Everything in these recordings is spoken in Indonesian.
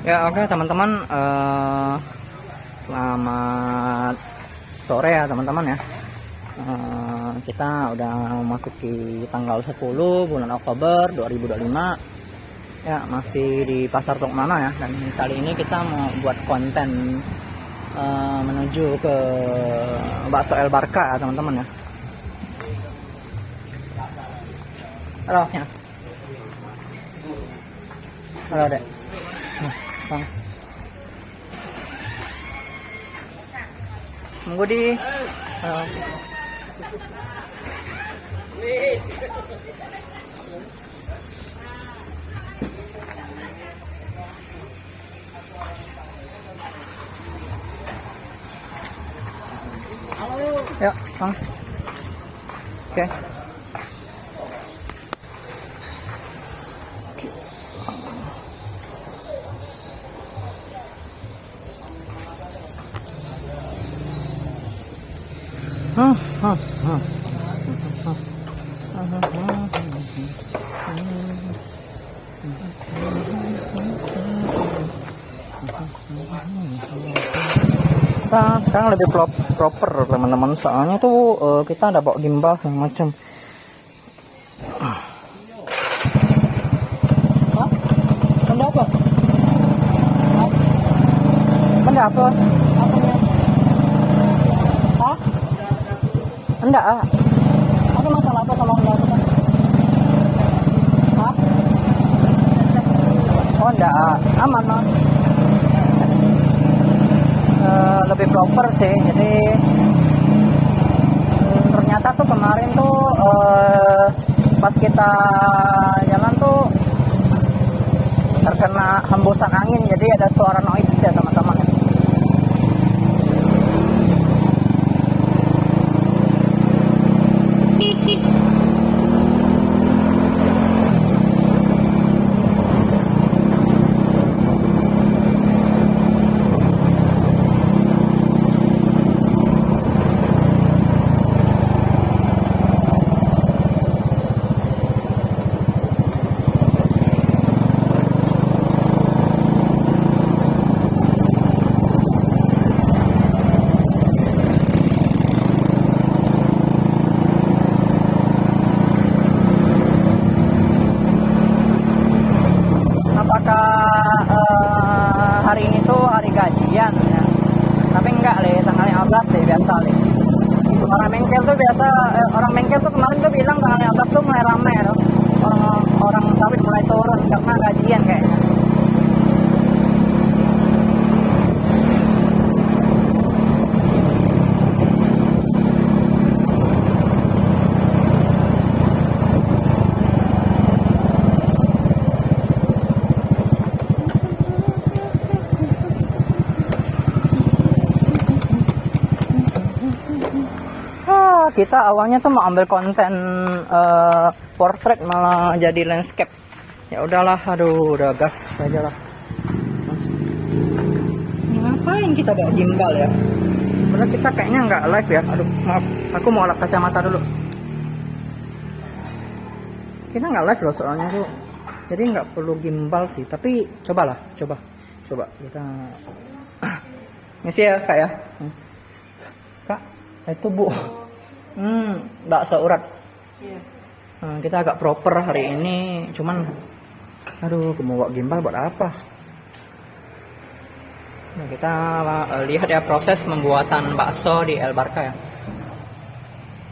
Ya oke teman-teman, selamat sore ya teman-teman ya. Kita udah memasuki tanggal 10 bulan Oktober 2025 ya, masih di Pasar Tok Mana ya. Dan kali ini kita mau buat konten menuju ke Bakso El Barka ya teman-teman ya. Halo ya. Halo dek. Bang. Tunggu di. Ya, Bang. Oke. Kita sekarang lebih proper teman-teman, soalnya tuh kita ada bawa gimbal segala macam. Benda apa? Benda apa? Hah? Enggak. Ada masalah apa sama benda itu? Hah? Oh enggak, aman lah. Lebih proper sih, jadi ternyata tuh kemarin tuh pas kita jalan tuh terkena hembusan angin, jadi ada suara noise ya teman-teman ya. Hari ini tuh hari gajian ya, tapi enggak le, tanggal 15 deh biasa le. Orang bengkel tuh kemarin tuh bilang tanggal 15 tuh mulai ramai ya, orang sawit mulai turun karena gajian kayaknya. Kita awalnya tuh mau ambil konten portrait, malah jadi landscape. Ya udahlah, aduh, udah gas aja lah. Ngapain kita bawa gimbal ya? Padahal kita kayaknya nggak live ya. Aduh, maaf, aku mau lap kacamata dulu. Kita nggak live loh soalnya tuh, jadi nggak perlu gimbal sih. Tapi coba kita ngisi ya kak ya. Kak, itu bu. Bakso urat. Iya. Kita agak proper hari ini, cuman aduh, mau bawa gimbal buat apa? Nah, kita lihat ya proses pembuatan bakso di El Barka ya.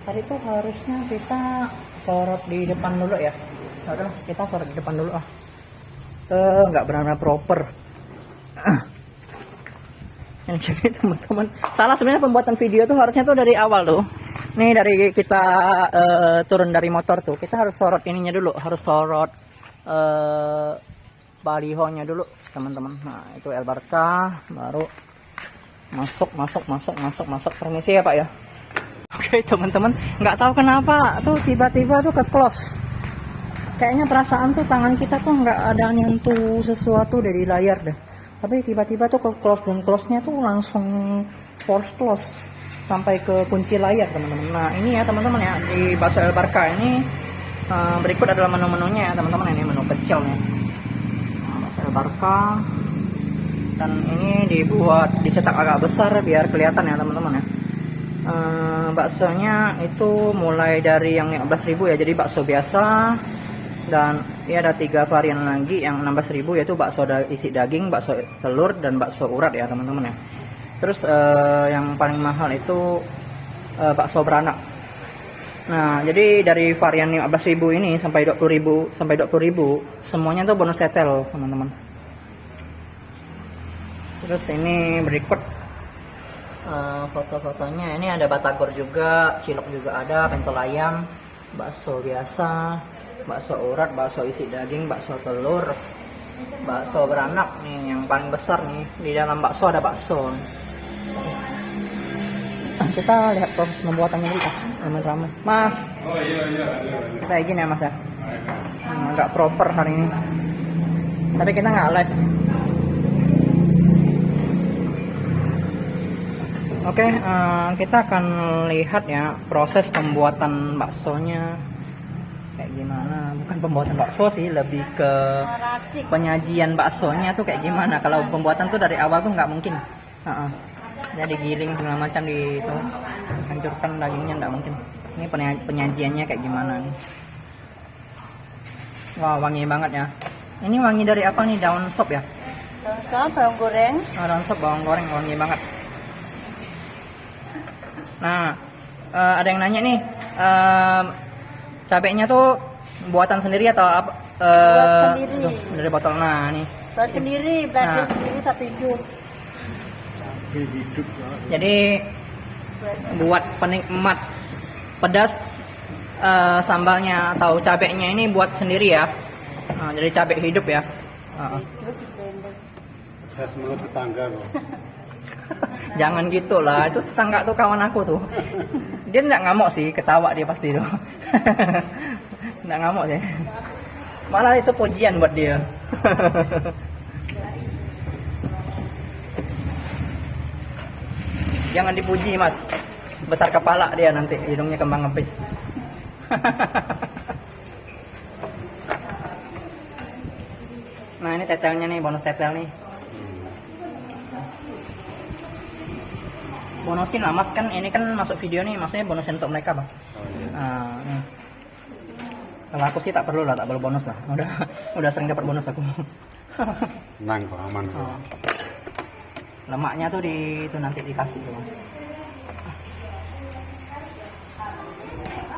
Tadi tuh harusnya kita sorot di depan dulu ya. Udah, kita sorot di depan dulu ah. Nggak benar-benar proper. Jadi teman-teman, salah sebenarnya pembuatan video tuh harusnya tuh dari awal tuh. Nih dari kita turun dari motor tuh, kita harus sorot ininya dulu, harus sorot balihonya dulu teman-teman. Nah itu El Barka, baru masuk. Permisi ya Pak ya. Oke teman-teman, nggak tahu kenapa tuh tiba-tiba tuh ke close. Kayaknya perasaan tuh tangan kita tuh nggak ada nyentuh sesuatu dari layar deh. Tapi tiba-tiba tuh ke close, dan close-nya tuh langsung force close sampai ke kunci layar teman-teman. Nah ini ya teman-teman ya, di Bakso El Barka ini berikut adalah menu-menunya ya teman-teman. Ini menu kecil nih. Bakso El Barka Dan ini dicetak agak besar biar kelihatan ya teman-teman ya. Baksonya itu mulai dari yang 15.000 ya, jadi bakso biasa, dan ya ada 3 varian lagi yang 16.000, yaitu bakso isi daging, bakso telur, dan bakso urat ya teman-teman ya. Terus yang paling mahal itu bakso beranak. Nah, jadi dari varian 15.000 ini sampai 20.000 semuanya tuh bonus tetel teman-teman. Terus ini berikut foto-fotonya. Ini ada batagor juga, cilok juga ada, pentol ayam, bakso biasa, bakso urat, bakso isi daging, bakso telur, bakso beranak nih yang paling besar nih. Di dalam bakso ada bakso. Kita lihat proses pembuatannya dulu Kak, ramai-ramai. Mas. Oh iya. Kita izin ya Mas ya. Nggak proper hari ini. Tapi kita nggak live. Oke, kita akan lihat ya proses pembuatan baksonya kayak gimana. Bukan pembuatan bakso sih, lebih ke penyajian baksonya tuh kayak gimana. Kalau pembuatan tuh dari awal tuh nggak mungkin. Jadi giling segala macam itu, hancurkan dagingnya nggak mungkin. Ini penyajiannya kayak gimana nih. Wah, wangi banget ya. Ini wangi dari apa nih? Daun sop ya? Daun sop, bawang goreng. Daun sop, bawang goreng, wangi banget. Nah, ada yang nanya nih, cabenya tuh buatan sendiri atau apa? Buat sendiri. Tuh, dari botol. Nah, nih. Buat sendiri, blender sendiri, sapi hidup. Jadi buat penikmat pedas, sambalnya atau cabenya ini buat sendiri ya. Jadi cabai hidup ya. Pedas mulut tetangga kok. Jangan gitu lah, itu tetangga tuh kawan aku tuh. Dia nggak ngamuk sih, ketawa dia pasti tuh. Nggak ngamuk sih. Malah itu pujian buat dia. Jangan dipuji Mas, besar kepala dia nanti, hidungnya kembang ngepis. Nah ini tetelnya nih, bonus tetel nih. Bonusin lah Mas, kan ini kan masuk video nih, maksudnya bonusin untuk mereka Bang. Nah, nih. Kalau aku sih tak perlu lah, tak perlu bonus lah. Udah sering dapat bonus aku. Tenang kok, aman kok. Lemaknya tuh itu nanti dikasih tuh Mas.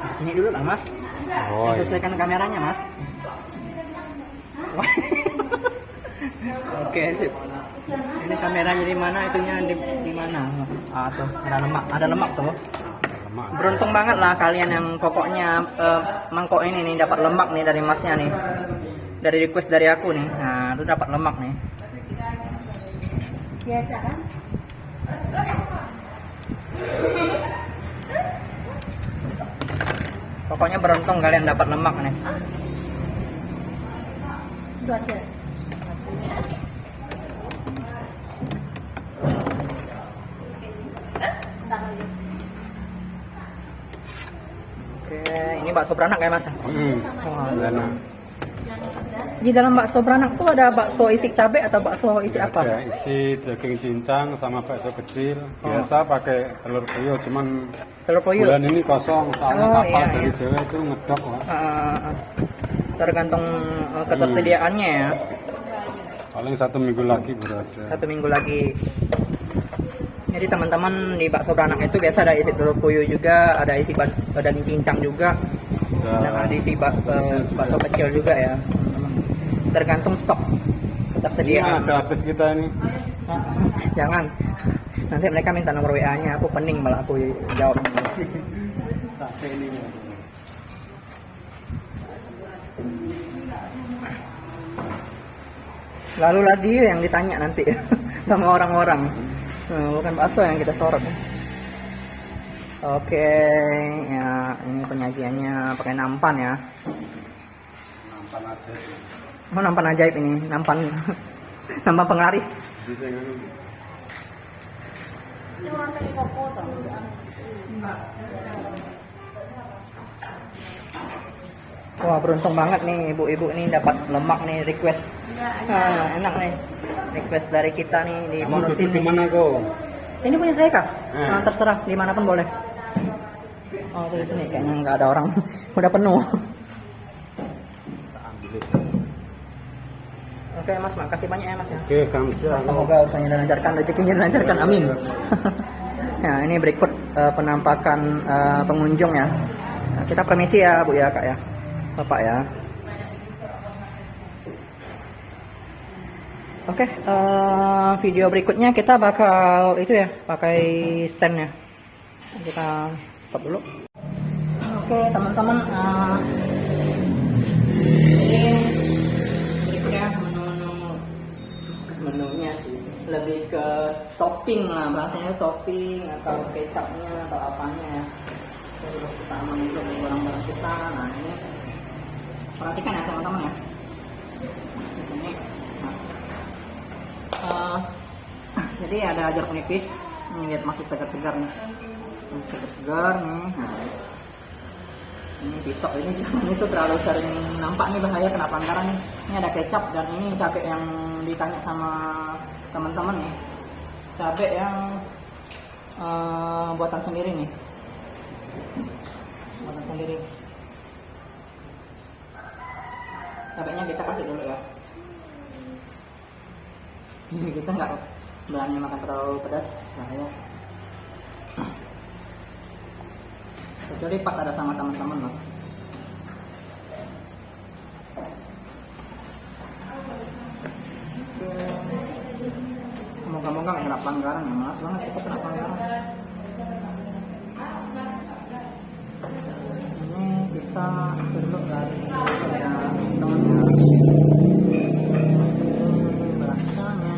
Di sini dulu lah Mas. Oh, Sesuaikan kameranya Mas. Oke sip. Ini kameranya di mana, itunya di mana? Tuh ada lemak tuh. Beruntung banget lah kalian yang pokoknya mangkok ini nih dapat lemak nih dari Masnya nih. Dari request dari aku nih. Nah, itu dapat lemak nih. Biasa kan? Pokoknya beruntung kalian dapat lemak nih. Itu aja. Oke, ini bakso beranak ya Mas? Enak. Di dalam bakso beranak tuh ada bakso isi cabai atau bakso isi apa? Ada isi daging cincang sama bakso kecil. Biasa pakai telur puyuh, cuman Telur puyuh. bulan ini kosong soalnya kapal iya, dari iya. Jawa itu ngedok. Tergantung ketersediaannya ya. Paling 1 minggu lagi baru ada. 1 minggu lagi. Jadi teman-teman di bakso beranak itu biasa ada isi telur puyuh juga, ada isi daging cincang juga, dan ada isi bakso kecil juga ya. Tergantung stok ketersediaan. Ini ada habis kita ini. Jangan, nanti mereka minta nomor WA-nya, aku pening malah aku jawab. Sampai ini. Lalu lagi yang ditanya nanti sama orang-orang. Bukan bakso yang kita sorot. Oke, ya ini penyajiannya pakai nampan ya. Nampan aja. Oh, nampan ajaib ini, nampan nampan penglaris. Bisa nganu. Wah, beruntung banget nih ibu-ibu nih dapat lemak nih request. Enak nih. Request dari kita nih di Kamu Monosin duduk di nih. mana kok? Ini punya saya kah? Hmm. Terserah dimanapun boleh. Oh, di sini kayaknya nggak ada orang. Udah penuh. Kita ambil. Oke Mas, makasih banyak ya Mas ya. Oke, kamsahamnida. Semoga usahanya dilancarkan, rezekinya dilancarkan, amin. Nah, ini berikut penampakan pengunjung ya. Nah, kita permisi ya Bu ya Kak ya, Bapak ya. Oke, video berikutnya kita bakal itu ya, pakai stand ya. Kita stop dulu. Oke teman-teman, ini berikutnya menunya sih lebih ke topping lah, bahasanya topping atau kecapnya atau apanya ya. Kita aman untuk barang-barang kita. Nah ini perhatikan ya teman-teman ya. Di sini. Jadi ada jeruk nipis. Ini lihat masih segar-segar nih. Masih segar-segar nih. Nah, ini pisau ini jangan itu terlalu sering nampak nih, bahaya kena pelanggaran nih. Ini ada kecap dan ini cabai yang ditanya sama teman-teman nih. Cabai yang buatan sendiri nih. Buatan sendiri. Cabainya kita kasih dulu ya. Ini kita nggak berani makan terlalu pedas, bahaya. Kecuali pas ada sama teman-teman loh. Moga-moga nggak kena pelanggaran ya, malas banget kita kena pelanggaran. Ini kita dulu dari temannya. Rasanya.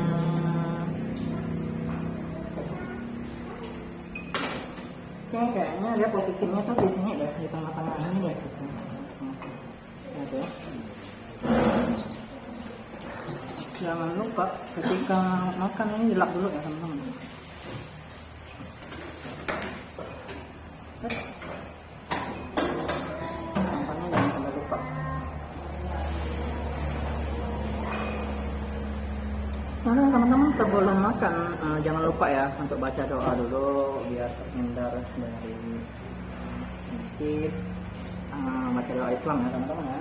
Oke, kayaknya dia posisinya tuh di sini deh, di tengah-tengah ini deh. Gitu ya. Jangan lupa ketika makan ini dilap dulu ya teman-teman. Makannya jangan sampai lupa. Nah teman-teman, sebelum makan jangan lupa ya untuk baca doa dulu biar terhindar dari penyakit. Baca doa Islam ya teman-teman ya.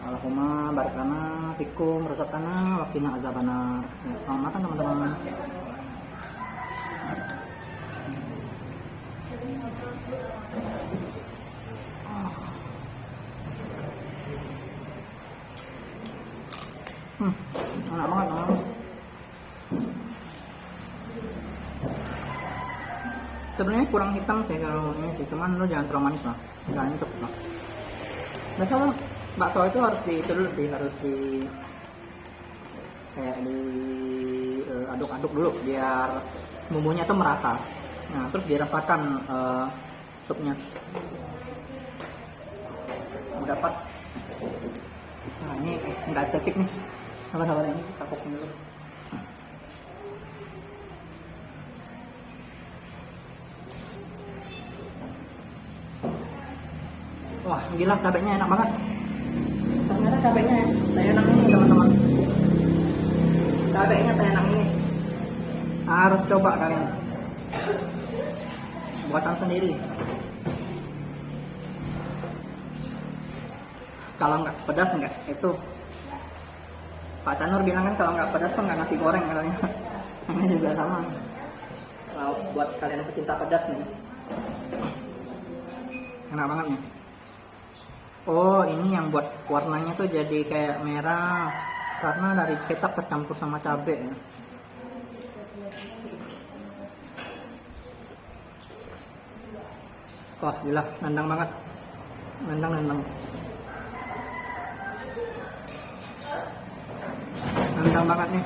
Allahumma barik lana fikum razaqana wa qina azabannar. Ya, selamat makan teman-teman. Enak banget teman-teman. Sebenarnya kurang hitam sih kalau ini sih, cuman lu jangan terlalu manis lah, jangan cukup lah. Biasanya bakso itu harus itu dulu sih, harus di kayak di aduk-aduk dulu biar bumbunya tuh merata. Nah terus dirasakan supnya udah pas. Nah ini nggak estetik nih, sabar-sabar ini takokin dulu. Wah gila, cabainya enak banget. Ternyata cabainya saya enak ini teman-teman. Cabainya saya enak ini. Harus coba kalian. Buatan sendiri. Kalau nggak pedas nggak itu. Pak Canur bilang kan kalau nggak pedas tuh nggak nasi goreng katanya. Ini juga sama. Kalau buat kalian pecinta pedas nih. Enak banget nih. Oh ini yang buat warnanya tuh jadi kayak merah karena dari kecap tercampur sama cabai ya. Wah gila, nendang banget. Nendang. Nendang banget nih.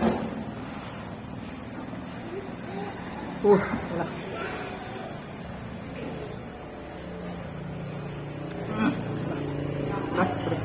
Gila. Terus.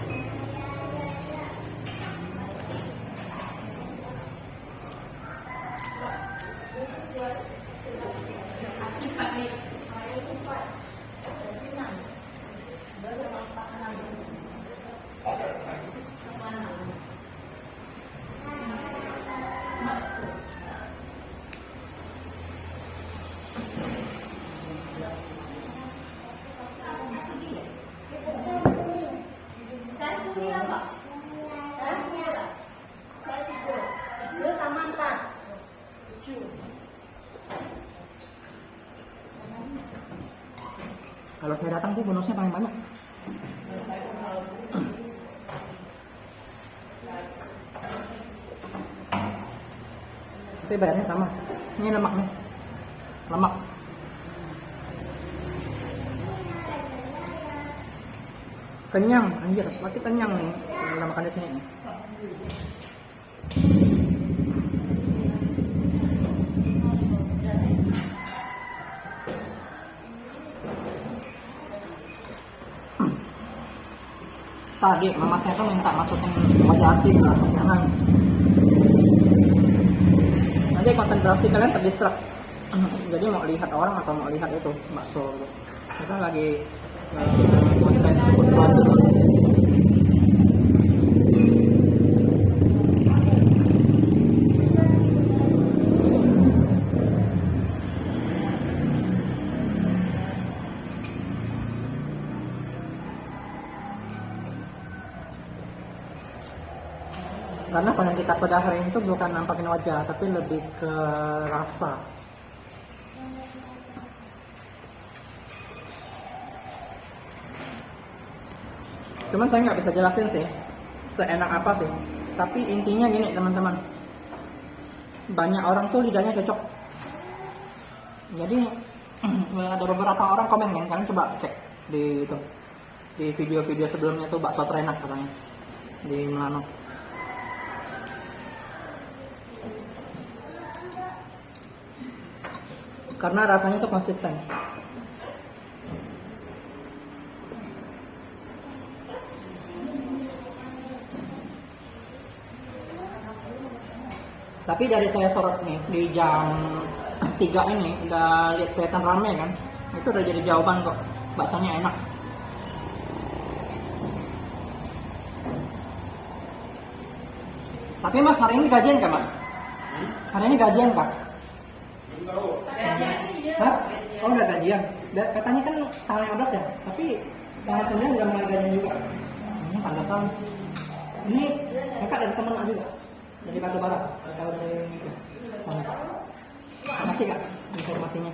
Kalau saya datang tuh bonusnya paling banyak. Tapi badannya sama. Ini lemak nih. Lemak. Kenyang, anjir, masih kenyang nih. Kalau makan di sini. Tadi mama saya tuh minta masukin wajah artis lah, jangan. Nanti konsentrasi kalian terdistrak. Jadi mau lihat orang atau mau lihat itu bakso. Kita lagi konten kebutuhan dulu. Karena konten kita pada hari ini tuh bukan nampakin wajah, tapi lebih ke rasa. Cuman saya nggak bisa jelasin sih, seenak apa sih. Tapi intinya gini teman-teman, banyak orang tuh lidahnya cocok. Jadi ada beberapa orang komen kan, kalian coba cek di itu, di video-video sebelumnya tuh bakso terenak katanya di Milano. Karena rasanya tuh konsisten. Tapi dari saya sorot nih di jam 3 ini udah lihat kelihatan rame kan, itu udah jadi jawaban kok, baksonya enak. Tapi mas, hari ini gajian kah mas? Hari ini gajian kah? Hah? Oh udah gajian? Katanya kan tanggal 15 ya? Tapi tanggal 9 udah mulai gajian juga. Pantesan. Ini kakak dari teman juga? Dari Batu Bara? Atau dari mana kak? Makasih kak informasinya.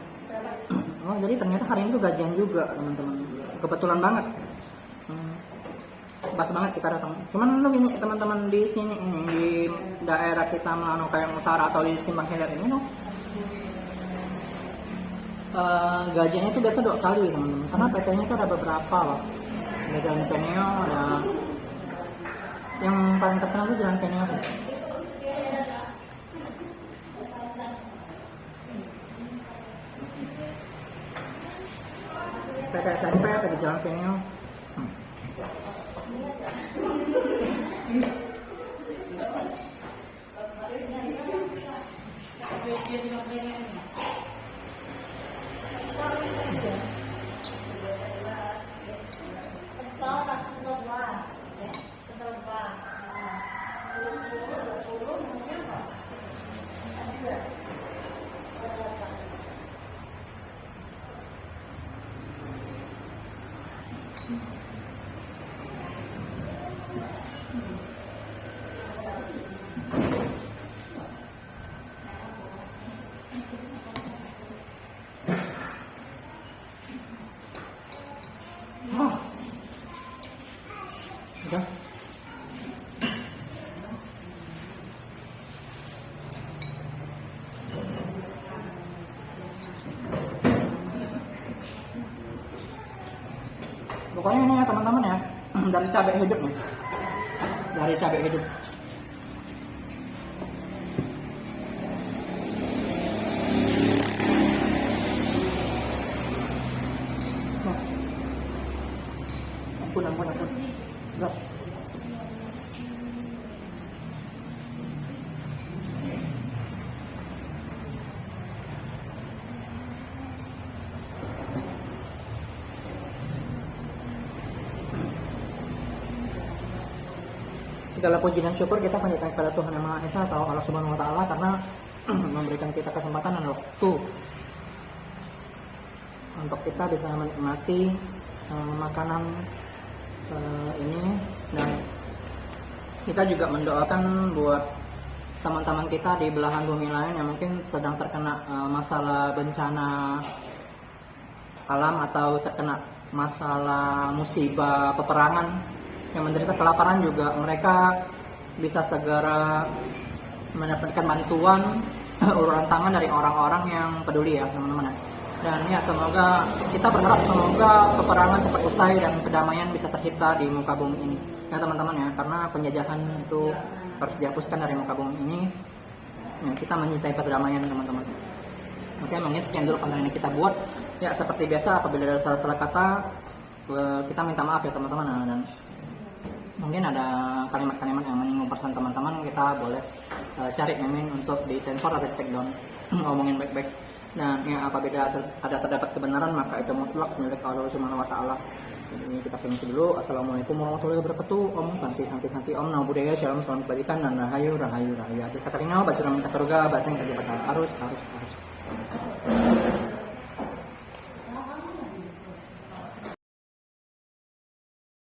Oh jadi ternyata hari ini tuh gajian juga teman-teman. Kebetulan banget. Pas banget kita datang. Cuman lu ini teman-teman di sini ini di daerah kita Milano kayak Utara atau di Simpang Hilir ini no. Gajiannya itu biasa 2 kali teman-teman. Karena PT-nya itu ada beberapa loh. Ada Jalan Venio, ada yang paling terkenal itu Jalan Venio sih. PT SMP, PT Jalan Venio. Gas. Pokoknya ini ya teman-teman ya, dari cabai hidup nih, dari cabai hidup. Ampun. Gas. Segala puji dan syukur kita panjatkan kepada Tuhan Yang Maha Esa atau Allah Subhanahu wa taala karena memberikan kita kesempatan dan waktu untuk kita bisa menikmati makanan ini, dan kita juga mendoakan buat teman-teman kita di belahan bumi lain yang mungkin sedang terkena masalah bencana alam atau terkena masalah musibah peperangan, yang menderita kelaparan juga mereka bisa segera mendapatkan bantuan uluran tangan dari orang-orang yang peduli ya teman-teman. Dan ya semoga kita berharap semoga peperangan cepat usai dan kedamaian bisa tercipta di muka bumi ini ya teman-teman ya, karena penjajahan itu harus dihapuskan dari muka bumi ini ya, kita mencintai perdamaian teman-teman. Oke, mungkin sekian dulu konten yang kita buat ya, seperti biasa apabila ada salah-salah kata kita minta maaf ya teman-teman. Dan mungkin ada kalimat-kalimat yang menyinggung perasaan teman-teman, kita boleh cari memin untuk disensor atau di take down, ngomongin baik-baik. Dan ya apabila ada terdapat kebenaran maka itu mutlak milik Allah Subhanahu wa taala. Jadi kita permisi dulu. Assalamualaikum warahmatullahi wabarakatuh. Om santi Om Namo Buddhaya, Shalom, salam kebajikan dan rahayu. Akhir kata rinau baca minta surga, bahasa yang terjebak harus.